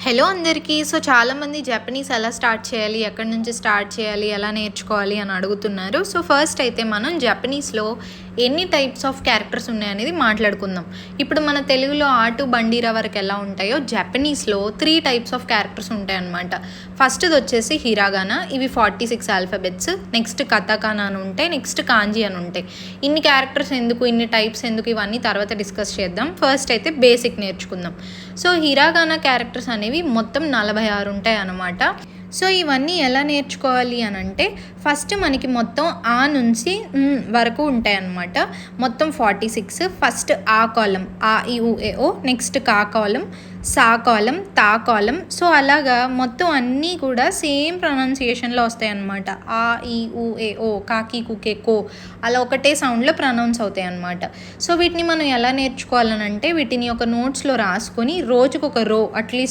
Hello అందరికీ. So, చాలామంది Japanese ఎలా స్టార్ట్ చేయాలి? ఎక్కడి నుంచి స్టార్ట్ చేయాలి? ఎలా నేర్చుకోవాలి? అని అడుగుతున్నారు. సో, ఫస్ట్ అయితే మనం జపనీస్‌లో ఎన్ని టైప్స్ ఆఫ్ క్యారెక్టర్స్ ఉన్నాయనేది మాట్లాడుకుందాం. ఇప్పుడు మన తెలుగులో ఆటు, బండిరా వరకు ఎలా ఉంటాయో జపనీస్‌లో 3 టైప్స్ ఆఫ్ క్యారెక్టర్స్ ఉంటాయన్నమాట. ఫస్ట్‌ది వచ్చేసి హిరాగానా. ఇవి 46 ఆల్ఫాబెట్స్. నెక్స్ట్ కథాకానా అని ఉంటాయి. నెక్స్ట్ కాంజీ అని ఉంటాయి. ఇన్ని క్యారెక్టర్స్ ఎందుకు, ఇన్ని టైప్స్ ఎందుకు, ఇవన్నీ తర్వాత డిస్కస్ చేద్దాం. ఫస్ట్ అయితే బేసిక్ నేర్చుకుందాం. సో, హిరాగానా క్యారెక్టర్స్ అనేవి మొత్తం 46 ఉంటాయి అన్నమాట. సో, ఇవన్నీ ఎలా నేర్చుకోవాలి అని అంటే ఫస్ట్ మనకి మొత్తం ఆ నుంచి వరకు ఉంటాయన్నమాట. మొత్తం 46. ఫస్ట్ ఆ కాలం ఆ ఈ ఊ ఏ ఓ, నెక్స్ట్ కా కాలం, సా కాలం, తా కాలం. సో, అలాగా మొత్తం అన్నీ కూడా సేమ్ ప్రొనౌన్సియేషన్లో వస్తాయి అన్నమాట. ఆ ఈ ఊ ఏ ఓ, కాకి కుకే కో, అలా ఒకటే సౌండ్లో ప్రొనౌన్స్ అవుతాయి అన్నమాట. సో, వీటిని మనం ఎలా నేర్చుకోవాలనంటే వీటిని ఒక నోట్స్లో రాసుకొని రోజుకొక రో అట్లీస్ట్